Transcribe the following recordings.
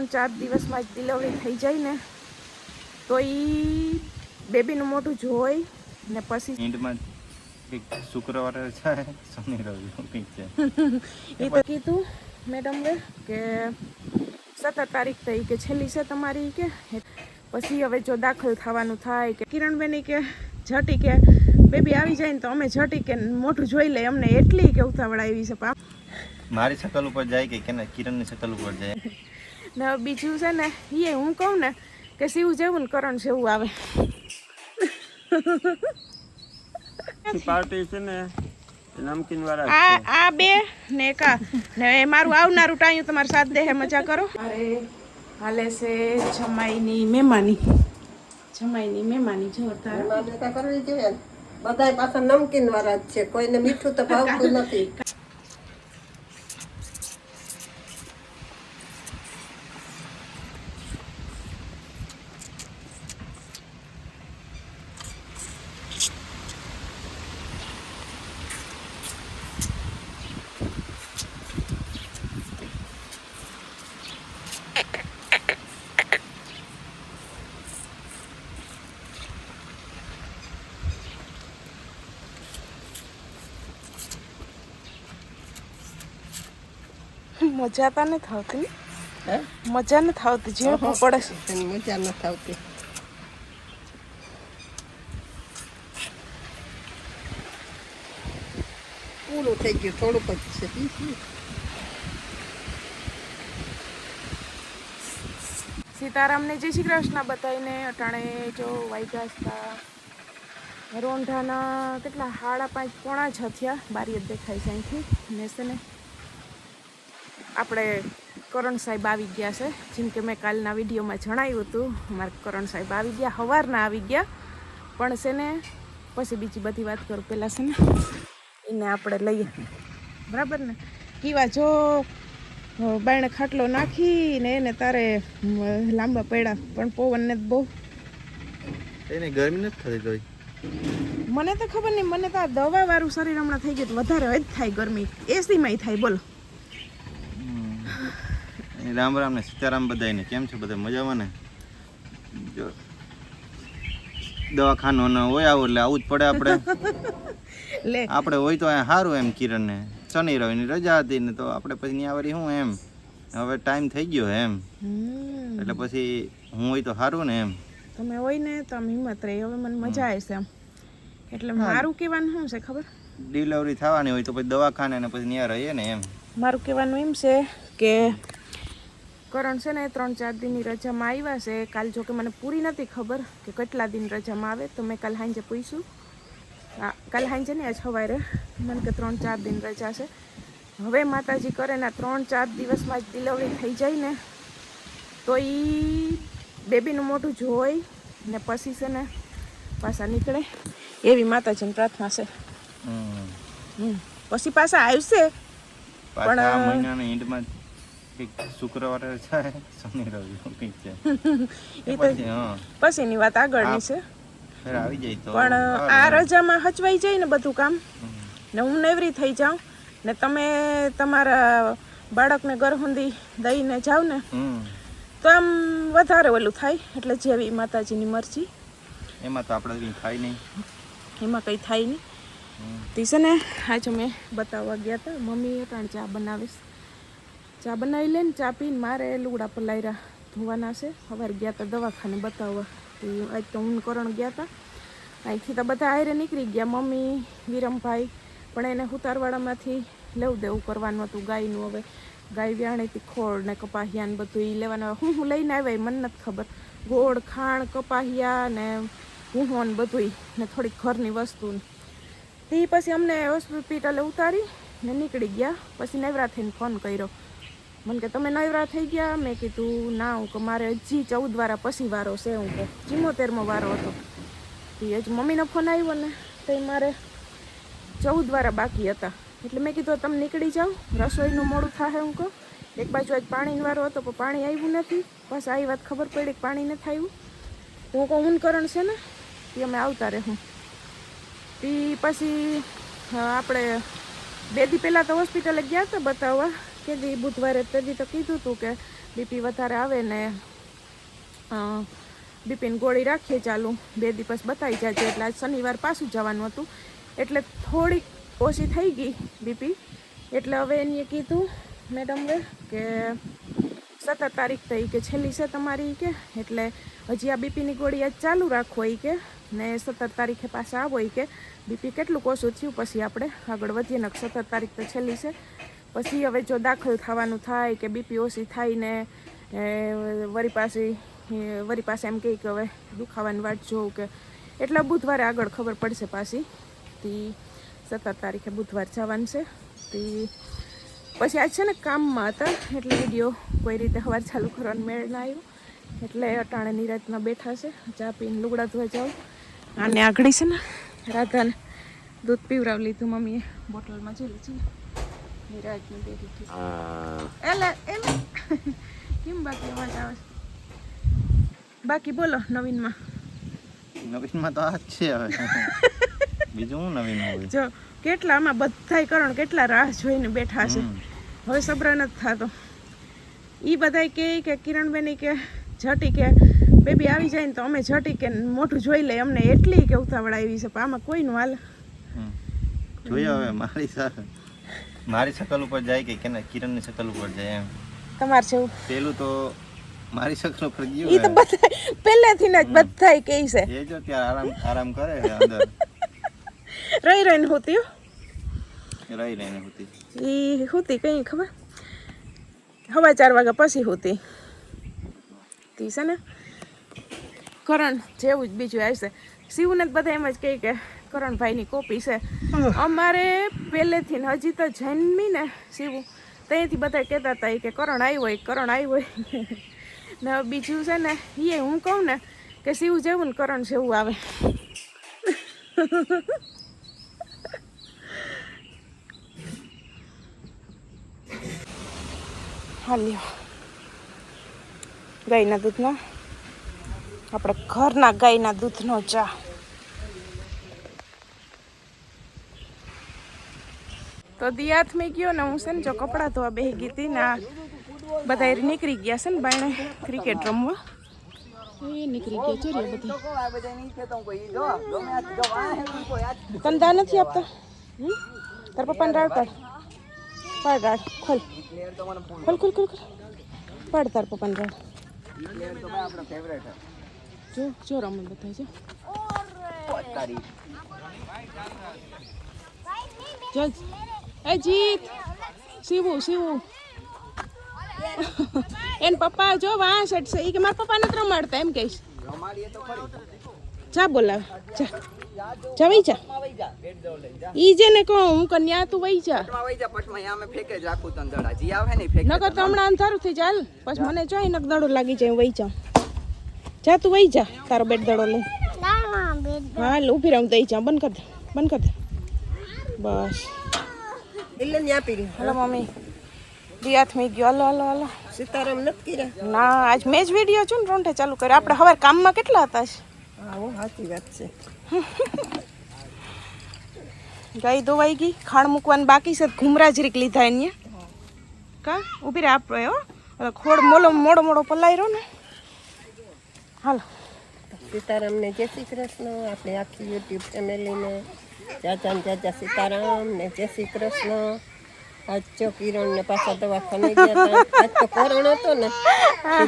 3-4 દિવસમાં જ ડિલિવરી થઈ જાય ને તો એ બેબીનું મોઢું જોઈ ને પછી એન્ડમાં શુક્રવારે છે શનિ રવિ કંઈક છે એ તો કીધું મેડમને કે 17 તારીખ થઈ કે છેલ્લી છે તમારી કે પછી હવે જો દાખલ થવાનું થાય કે કિરણબેન કે ઝટી કે બેબી આવી જાય ને તો અમે ઝટી કે મોઢું જોઈ લે અમને એટલી કે ઉતાવળ આવી છે મારી શકલ ઉપર જાય કે કિરણની શકલ ઉપર જાય ને બીજું છે ને એ હું કહું ને કે શિવ જેવું ને કરણ જેવું આવે પાર્ટી છે ને નમકીન વાળા આ બે ને કા ને મારું આવનારું ટાઈમ તમારા સાથ દેહે મજા કરો અરે હાલે છે જમાઈની મહેમાની જોરદાર માન્યતા કરવી જોઈએ બધાય પાછા નમકીન વાળા જ છે કોઈને મીઠું તો ભાવતું નથી મજા તો નથી આવતી મજા નથી આવતી ઝીણકું પડે છે મજા નથી આવતી પૂરું થઈ ગયું થોડુંક જ છે સીતારામને જય શ્રી કૃષ્ણ બતાવીને અટાણે જો વાગ્યા હતા રોંઢાના કેટલા 5:30 થયા બારી જ દેખાય છે અહીંથી ને છે ને આપણે કરણ સાહેબ આવી ગયા છે જેમ કે મેં કાલના વિડીયોમાં જણાવ્યું હતું અમારે કરણ સાહેબ આવી ગયા સવારના આવી ગયા પણ છે ને પછી બીજી બધી વાત કરું પહેલાં છે ને એને આપણે લઈએ બરાબર ને કીવા જો બાયણે ખાટલો નાખીને એને તારે લાંબા પડ્યા પણ પવનને બહુ એને ગરમી નથી થતી તોય મને તો ખબર નહીં મને તો આ દવાવાળું શરીર હમણાં થઈ ગયું વધારે જ થાય ગરમી એસીમાં થાય બોલો રામ રામ ને સીતારામ બધાને કેમ છે બધા મજામાં ને જો દવાખાનો ન હોય આવું એટલે આવું જ પડે આપણે હોય તો સારું એમ કિરણને શનિ રવિની રજા હતી ને તો આપણે પછી ત્યાં વળી શું એમ હવે ટાઈમ થઈ ગયો એમ એટલે પછી હું હોય તો સારું ને એમ તમે હોય ને તો આમ હિંમત રહી હવે મને મજા આવશે એમ એટલે મારું કહેવાનું શું છે ખબર ડિલિવરી થવાની હોય તો પછી દવાખાને ને પછી ત્યાં રહીએ ને એમ મારું કહેવાનું એમ છે કે કરણ છે ને 3-4 દિનની રજામાં આવ્યા છે કાલ જો કે મને પૂરી નથી ખબર કે કેટલા દિન રજામાં આવે તો મેં કાલ સાંજે પૂછ્યું કાલ સાંજે ને આજ સવારે મને કે 3-4 દિન રજા છે હવે માતાજી કરે ને 3-4 દિવસમાં જ ડિલિવરી થઈ જાય ને તો એ બેબીનું મોઢું જોઈ ને પછી છે ને પાછા નીકળે એવી માતાજીની પ્રાર્થના છે પછી પાછા આવશે પણ આ મહિનાના એન્ડમાં શુક્રવારે છે શનિ રવિ કંઈક છે એ તો પછીની વાત આગળની છે આવી જાય તો પણ આ રજામાં હચવાઈ જાય ને બધું કામ ને હું નેવરી થઈ જાઉં ને તમે તમારા બાળકને ગરહુંદી દઈને જાવ ને તો આમ વધારે ઓલું થાય એટલે જેવી માતાજીની મરજી એમાં તો આપણે કંઈ થાય નહીં એમાં કંઈ થાય નહીં તે છે ને આજે મેં બતાવવા ગયા હતા મમ્મી અટાણ ચા બનાવીશ ચા બનાવી લે ને ચા પીને મારે લુગડા પલાયરા ધોવાના છે સવારે ગયા હતા દવાખાને બતાવવા આજ તો હું કરણ ગયા હતા અહીંથી તો બધા હારે નીકળી ગયા મમ્મી વિરમભાઈ પણ એને ઉતારવાડામાંથી લેવું દેવું કરવાનું હતું ગાયનું હવે ગાય વ્યાણીથી ખોળ ને કપાહિયા ને બધું એ લેવાનું હું લઈને આવ્યા મને નથી ખબર ગોળ ખાણ કપાહિયા ને હું ને બધું ને થોડીક ઘરની વસ્તુ તે પછી અમને હોસ્પિટલે ઉતારી ને નીકળી ગયા પછી નવરા થઈને ફોન કર્યો મને કે તમે નવરા થઈ ગયા મેં કીધું ના હું કે મારે હજી 14 વારા પછી વારો છે હું કે 74મો વારો હતો તે હજી મમ્મીનો ફોન આવ્યો ને તો મારે 14 વારા બાકી હતા એટલે મેં કીધું તમે નીકળી જાઓ રસોઈનું મોડું થાય હું કહું એક બાજુ આજ પાણીનો વારો હતો પણ પાણી આવ્યું નથી બસ આવી વાત ખબર પડી કે પાણી નથી આવ્યું તો હું કહું કરણ છે ને એ અમે આવતા રહું તે પછી આપણે 2 દી પહેલાં તો હોસ્પિટલે ગયા હતા બતાવવા કે દી બુધવારે તે દી તો કીધું હતું કે બીપી વધારે આવે ને બીપીની ગોળી રાખીએ ચાલુ 2 દિવસ બતાવી જાય એટલે આજ શનિવાર પાછું જવાનું હતું એટલે થોડીક ઓછી થઈ ગઈ બીપી એટલે હવે એને કીધું મેડમે કે 17 તારીખ થઈ કે છેલ્લી છે તમારી કે એટલે હજી આ બીપીની ગોળી આજ ચાલુ રાખવો એ કે ને 17 તારીખે પાછા આવો કે બીપી કેટલું ઓછું થયું પછી આપણે આગળ વધીએ ને 17 તારીખ તો છેલ્લી છે પછી હવે જો દાખલ થવાનું થાય કે બીપી ઓછી થાય ને વરી પાસે એમ કહે કે હવે દુખાવાની વાટ જોઉં કે એટલે બુધવારે આગળ ખબર પડશે પાછી તી 17 તારીખે બુધવાર જવાનું છે તી પછી આજ છે ને કામમાં હતા એટલે વિડીયો કોઈ રીતે સવાર ચાલુ કરવાનો મેળ ના આવ્યો એટલે અટાણે નિરાતના બેઠા છે ચા પીને લુગડા ધોવા જાઉં અને આગળ છે ને રાધાને દૂધ પીવરાવી લીધું મમ્મીએ બોટલમાં જોઈ લીધી નિરાજની બેઠી એટલે કેમ બાકી અવાજ આવે બાકી બોલો નવીનમાં નવીનમાં તો આ જ છે હવે બીજું હું નવીન હોય જો કેટલા આમાં બધાય કરણ કેટલા રાહ જોઈને બેઠા છે હવે સબ્ર નથી થતો એ બધાય કે કિરણબેન કે ઝટી કે બેબી આવી જાય ને તો અમે ઝટી કે મોઢું જોઈ લે અમને એટલી કે ઉતાવળ આવી છે પણ આમાં કોઈનું હાલ જોયો હવે મારી શકલ ઉપર જાય કે કિરણની શકલ ઉપર જાય એમ તમારે છે પેલું તો મારી શકલ ઉપર ગયું એ તો બધા પહેલેથી જ બધાય કહે છે એ જો ત્યાં આરામ કરે અંદર રહી રહીને હોતી રહીને હોતી એ હોતી કઈ ખબર 4:15 વાગ્યા પછી હોતી તી છે ને કરણ જેવું જ બીજું આવશે શિવને જ બધા એમ જ કહે કે કરણભાઈની કોપી છે અમારે પહેલેથી હજી તો જન્મી ને શિવ ત્યાંથી બધા કહેતા હતા કે કરણ આવ્યો ને બીજું છે ને એ હું કહું ને કે શિવ જેવું ને કરણ જેવું આવે હાલ્યો ગાયના દૂધનો આપણે ઘરના ગાયના દૂધનો ચા તો દિયાત મેં ગયો ને હું છે ને જો કપડાં ધોવા બેસી ગઈ હતી ને બધા નીકળી ગયા છે ને બાયણે ક્રિકેટ રમવા એ નીકળી ગયા ચોરીએ બધી કંદા નથી આપતા તાર પપ્પાને રાડ પાડ રાડ ખોલ પાડ તાર પપ્પાને રાડ જો રમે બધા જો એ જીત શિવું એન પપ્પા જો વાં સેટ છે એ કે મારા પપ્પા નથી રમાડતા એમ કહીશ જા બોલાવે જા વઈ જા ઈ જેને કહું હું કન્યા તું વઈ જા નકર તો હમણાં અંધારું થઈ ચાલ પછી મને જોઈ નક દડો લાગી જાય વઈ જા જા તું વઈ જા તારો બેટ દડો લઈ હા ઊભી રહું દઈ જા બંધ કર દે બસ હલો મમ્મી દિયાત મેં ગયો હલો સીતારામ નથી કર્યા ના આજ મેં જ વિડીયો છું ને રોંઠે ચાલુ કર્યો આપણે હવે કામમાં કેટલા હતા સાચી વાત છે ગાય ધોવાઈ ગઈ ખાણ મૂકવાનું બાકી છે ઘુમરા જરીક લીધા એને કા ઊભી રહે આપણે હો ખોડ મોડો પલાઈ રહ્યો ને હાલો સીતારામને જય શ્રી કૃષ્ણ આપણે આખી યુટ્યુબ ફેમિલીને ચાચા સીતારામ ને જય શ્રી કૃષ્ણ આજ ચો કિરણ ને પાછા દવાખાને ગયા હતા આજ તો કરણ હતો ને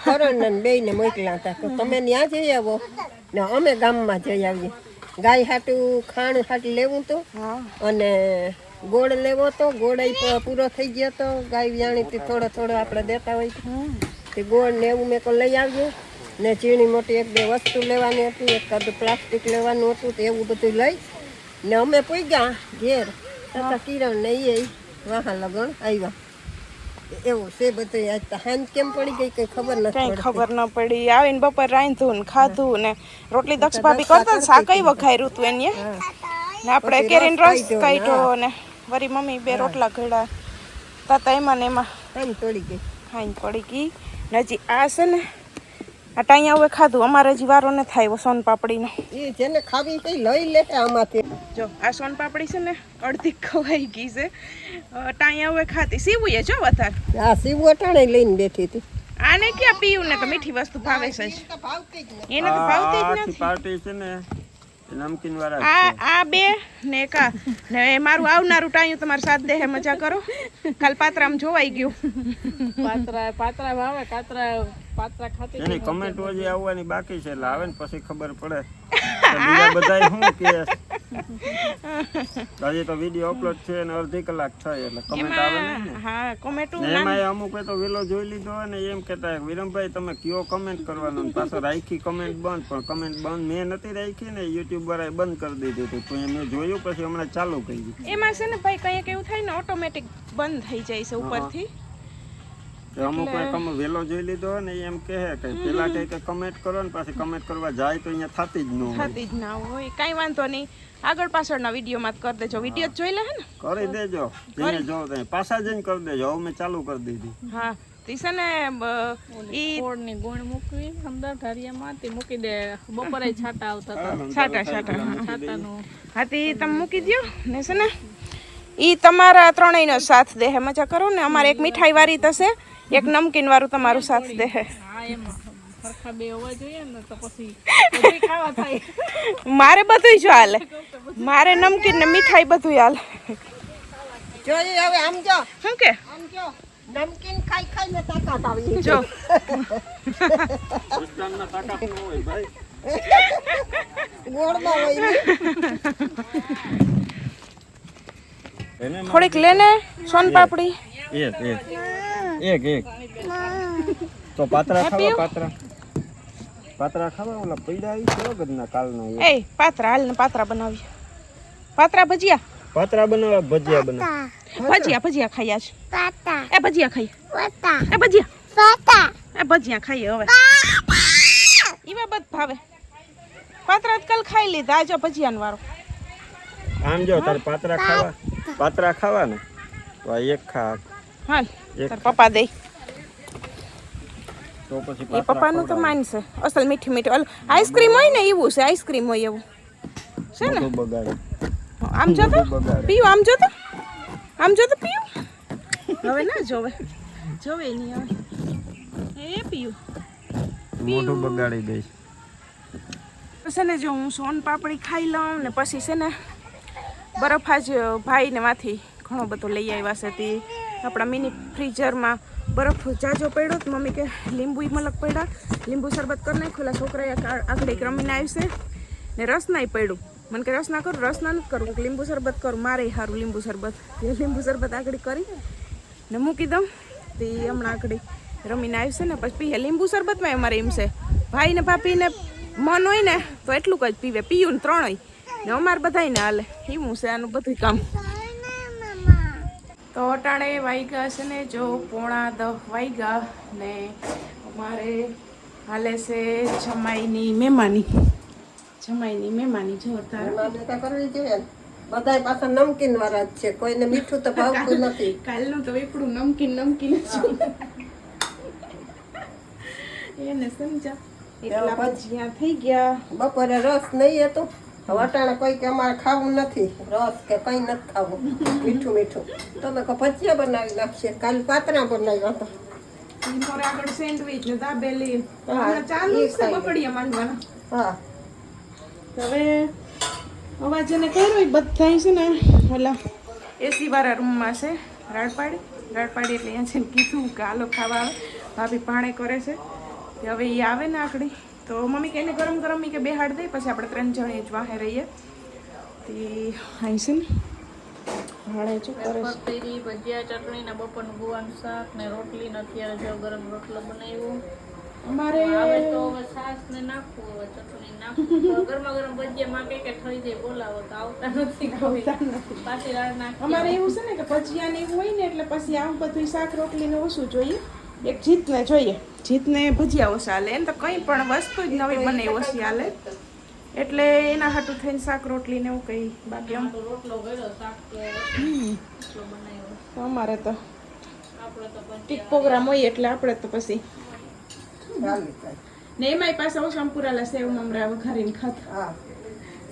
કરણ ને બેયને મોકલ્યા હતા તો તમે ત્યાં જઈ આવો ને અમે ગામમાં જઈ આવીએ ગાય હાટું ખાણ હાટું લેવું તો અને ગોળ લેવો તો ગોળ પૂરો થઈ ગયો તો ગાય વ્યાણીથી થોડો આપણે દેતા હોય તે ગોળ ને એવું મેં તો લઈ આવીએ ને ઝીણી મોટી 1-2 વસ્તુ લેવાની હતી એકાદું પ્લાસ્ટિક લેવાનું હતું તો એવું બધું લઈ ને અમે પૂગ્યા ઘેર તથા કિરણ ને એ વાહા લગણ આવ્યા એવું છે બધું આજ તો હાંજ કેમ પડી ગઈ કઈ ખબર નથી ખબર ન પડી આવીને બપોર રાંધું ને ખાધું ને રોટલી દક્ષ ભાભી કરતા શાકઈ વઘાર્યું હતું એને ને આપણે કેરીનો રસ કાઢ્યો ને વરી મમ્મી 2 રોટલા ઘડ્યા તાતા એમાં ને એમાં હાંજ પડી ગઈ ને હજી આ છે ને આ ટાઈયા હવે ખાધું અમારે હજી વારો ન થાય સોન પાપડીનો એ જેને ખાવી કઈ લઈ લે આમાંથી જો આ સોન પાપડી છે ને અડધી ખવાઈ ગઈ છે ટાઈયા હવે ખાતી સીવું જો વધારે હા સીવું અટાણે લઈને બેઠી હતી આને ક્યાં પીયું ને તો મીઠી વસ્તુ ભાવે છે જ. એને તો ભાવતી જ આખી નથી. પાર્ટી છે ને એ નમકીન વાળા જ આ છે. આ બે ને કા ને મારું આવનારું ટાણું તમારે સાથ દેહે મજા કરો. કાલ પાત્રામાં જોવાઈ ગયું. એની કમેન્ટો હજી આવવાની બાકી છે એટલે આવે ને પછી ખબર પડે કે બીજા બધાય શું કે હજી તો વિડીયો અપલોડ છે અને અડધી કલાક થાય એટલે કમેન્ટ આવે ને. હા કોમેટું ને એમાં અમુક તો વેલો જોઈ લીધો હોય ને એમ કહેતા વિરમભાઈ તમે કયો કમેન્ટ કરવાનો ને પાછો રાખી કમેન્ટ બંધ પણ કમેન્ટ બંધ મેં નથી રાખી ને યુટ્યુબ વાળાએ બંધ કરી દીધું હતું તો મેં જોયું પછી હમણાં ચાલુ કરી. એમાં છે ને ભાઈ કંઈક એવું થાય ને ઓટોમેટિક બંધ થઈ જાય છે ઉપરથી. અમુક વેલો જોઈ લીધો હોય ને એમ કહે કે પેલા કહે કે કમેન્ટ કરો ને પાછી કમેન્ટ કરવા જાય તો અહીંયા થતી જ ન હોય. થતી જ ના હોય. કાંઈ વાંધો નહીં, આગળ પાછળના વિડીયોમાં જ કરી દેજો. વિડીયો જ જોઈ લે હે ને. કરી દેજો જેને જોવો તમે પાછા જઈને કરી દેજો. હવે મેં ચાલુ કરી દીધી. હા તી છે ને ઈ ની ગુણ મૂકવી અંદર ઢારિયામાં તે મૂકી દે. બપોરે છાટા આવતા હતા. છાટા છાટા છાટાનું હા તી તમે મૂકી દ્યો ને છે ને ઈ તમારા ત્રણેયનો સાથ દે મજા કરો ને. અમારે એક મીઠાઈ વાળી થશે, એક નમકીન વાળું તમારું સાથ દે. હા એમાં સરખા બે હોવા જોઈએ ને તો પછી બધું ખાવા થાય. મારે બધું જ હાલે. મારે નમકીન ને મીઠાઈ બધું હાલે. જોઈએ હવે આમ જો શું કે આમ જો નમકીન ખાઈ ખાઈને તાકાત આવી જો સિસ્ટમના તાકાત ન હોય ભાઈ. ગોળમાં હોય ને. એને થોડીક લેને સોન પાપડી. એક તો પાત્રા ખાવા પાત્રા ખાવા ઓલા પૈડા આવી છે વગરના કાલના એ પાત્રા હાલ ને પાત્રા બનાવી. પાત્રા ભજીયા પાત્રા બનાવવા ભજીયા બનાવ. ભજીયા ખાઈ આજ. એ ભજીયા ખાઈ. એ ભજીયા ખાઈએ હવે. ઈવા બધ ભાવે. પાત્રા જ કાલ ખાઈ લીધા. આજો ભજીયાનો વારો. આમ જો તાર પાત્રા ખાવા ને તો આ એક ખા હાલ તાર પપ્પા દે. તો પછી એ પપ્પાનું તો માનશે. અસલ મીઠી મીઠી ઓલું આઈસ્ક્રીમ હોય ને એવું છે. આઈસ્ક્રીમ હોય એવું છે ને. બગાડે આમ જો તો પીયું. આમ જો તો પીયું. હવે ના જોવે નહીં હવે. એ પીયું મોઢું બગાડી દઈશ. છે ને જો હું સોન પાપડી ખાઈ લઉં ને પછી છે ને બરફ આજ ભાઈને માંથી ઘણો બધો લઈ આવ્યા છે. તે આપણા મિની ફ્રીઝરમાં બરફ જાજો પડ્યો તો મમ્મી કે લીંબુ મલક પડ્યા, લીંબુ શરબત કરી નાખોલા છોકરાએ આગળ એક રમીને આવશે ને રસ નાય પડ્યું. મને કે રસ ના કરું, રસ ના નથી કરવું, લીંબુ શરબત કરું. મારે સારું લીંબુ શરબત. એ લીંબુ શરબત આગળ કરી ને મૂકી દઉં. તે હમણાં આગળ રમીને આવશે ને પછી પીએ. લીંબુ શરબતમાં અમારે એમ છે ભાઈ ને ભાભીને મન હોય ને તો એટલું જ પીવે. પીયું ને ત્રણેય ને અમારે બધાને હાલે. એવું છે આનું બધું કામ. તો અટાણે વાગ્યા છે ને જો 9:45 વાગ્યા ને અમારે હાલે છે જમાઈની મહેમાની જો અત્યારે માને તો કરવી જોઈએ ને. બધાય પાછા નમકીન વાળા જ છે. કોઈને મીઠું તો ભાવતું નથી. કાલનું તો એકડું નમકીન એને સમજા. એટલા ભજીયા થઈ ગયા. બપોરે રસ નહીં હતો. વટાણા કોઈ કે અમારે ખાવું નથી રસ કે કઈ નથી ખાવું મીઠું. તમે કહો ભજીયા બનાવી નાખીએ. કાલે પાતરા બનાવ્યા હતા. મોરે આગળ સેન્ડવિચ ને દાબેલી હા, ચાલુ એ છે ખાઈ બકડીયા માંડવાના. હા હવે અવાજ એને કર્યો બધા છે ને ઓલા એસી વાળા રૂમમાં છે. રાડપાડી એટલે અહીંયા છે ને કીધું કે હાલો ખાવા આવે. ભાભી પાણે કરે છે. હવે એ આવે ને આકડી તો મમ્મી કે એને ગરમ ગરમ કે બેહાડ દે. પછી આપણે 3 જણે જ વાહે રહીએ. તે અહીં છે ને હાડે શું કરે છે. પતરી ભજીયા ચટણી ને બપોરનું ગુવાનું શાક ને રોટલી ને અત્યારે જો ગરમ રોટલો બનાવ્યો. અમારે હવે તો હવે છાશ ને નાખવું, હવે ચટણી નાખવું. તો ગરમા ગરમ ભજીયા માં કે થઈ જાય બોલાવો તો આવતા નથી કોઈ. પાછી રાત નાખી. અમારે એવું છે ને કે ભજીયા ને એવું હોય ને એટલે પછી આવું બધું શાક રોટલી ને ઓછું જોઈએ. એક જીતને જોઈએ. જીતને ભજીયા ઓછા હાલે. એમ તો કંઈ પણ વસ્તુ જ નવી બને ઓછી હાલે. એટલે એના હાટું થઈને શાક રોટલી ને એવું કંઈ બાકી આમ રોટલો કર્યો શાક રોટલો બનાવ્યો. તો અમારે તો આપણે તો ટીક પ્રોગ્રામ હોય એટલે આપણે તો પછી ચાલી જાય. ને એમાંય પાછા ઓછા પૂરાલા સેવ મમરા વઘારીને ખાતા. હા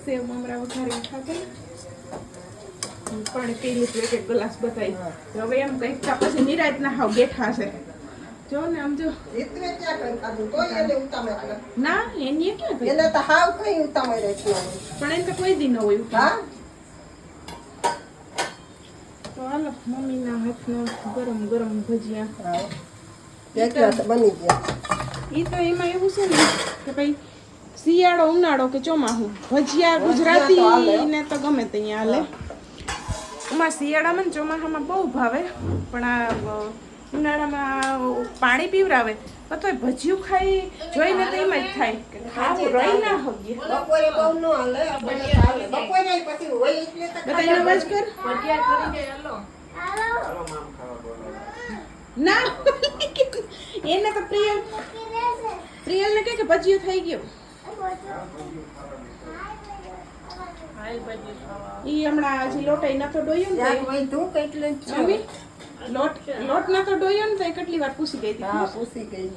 સેવ મમરા વઘારીને ખાતા. પાણી પી લીધું એક ગ્લાસ બતાવી. હવે એમ કંઈક પછી નિરાત ના હાવ બેઠા છે. જો ને આમ જો જીતવે ક્યાં કઈ ખાધું તોય એને ઉતામે આવે. ના એની ક્યાં કઈ એને તો હાવ કઈ ઉતામે રહેતું નથી. પણ એને તો કોઈ દી ન હોય ઉતાવળ. હા તો હાલો મમ્મીના હાથના ગરમ ગરમ ભજીયા. હા કેટલા તો બની ગયા. ઈ તો એમાં એવું છે ને કે ભાઈ શિયાળો ઉનાળો કે ચોમાસું ભજીયા ગુજરાતી ને તો ગમે ત્યાં હાલે. એમાં શિયાળામાં ને ચોમાસામાં બહુ ભાવે પણ આ ઉનાળામાં પાણી પીવરાવે પણ તોય ભજીયું ખાઈ જોઈને તો એમ જ થાય કે ખાવું રહી ના હગીએ. બપોરે બહુ ન હાલે આપણે તો હાલે. બપોરે પછી હોય એટલે તો બધા એનો અવાજ કર ભજીયા કરી દે હાલો. ના એને તો પ્રિયલ ને કે ભજીયું થઈ ગયું. હાલ ભજીયું ખાવા. ઈ હમણાં હજી લોટાઈ નતો ડોયો ને શાક તો હોય તું કેટલું જ છે. મમ્મી લોટ નતો ડોયો ને તો એ કેટલી વાર પૂછી ગઈ હતી. હા પૂછી ગઈ.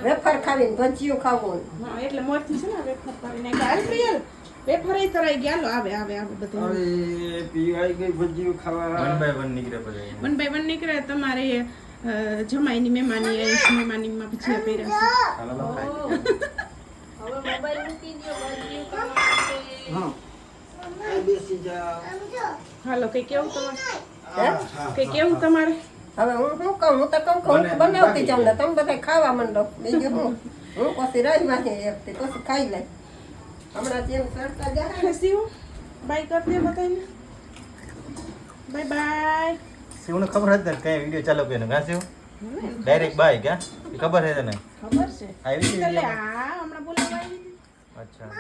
વેફર ખાવીને ભજીયું ખાવું. હા એટલે મોરથી છે ને વેફર કરીને ગાલ પ્રિયલ વેફર એ તરાઈ ગયા. હાલો આવે આવે આવે બધા હવે પીવાઈ ગઈ ભજીયું ખાવા. 1 by 1 નીકળે પછી. 1 by 1 નીકળે. તમારે જમાઈની મહેમાનીમાં ભજીયા પહેર્યા હાલો લો ખાઈ. હવે મોબાઈલ મૂકી દો ભજીયું ખાવા માટે. હા આ બેસી જા. છે. હાલો કઈ કેવું તમારે હે? કઈ કેવું તમારે હવે હું શું કહું હું તો કહું કે હું તો બનાવતી જાઉં ને તમે બધા ખાવા માંડો. બીજું હું પછી રહી વાંચી એકથી પછી ખાઈ લઈ. હમણાં જેમ સરતા જાય ખસીઓ બાય કરી દે બધાને. Bye bye. શિવને ખબર હતી ને કઈ વિડીયો ચાલુ કર્યો ઘાસ્યો ડાયરેક્ટ બાય ક્યાં ખબર છે તને ખબર છે આવી છે એટલે video? આ હમણાં બોલાવા આવી હતી. અચ્છા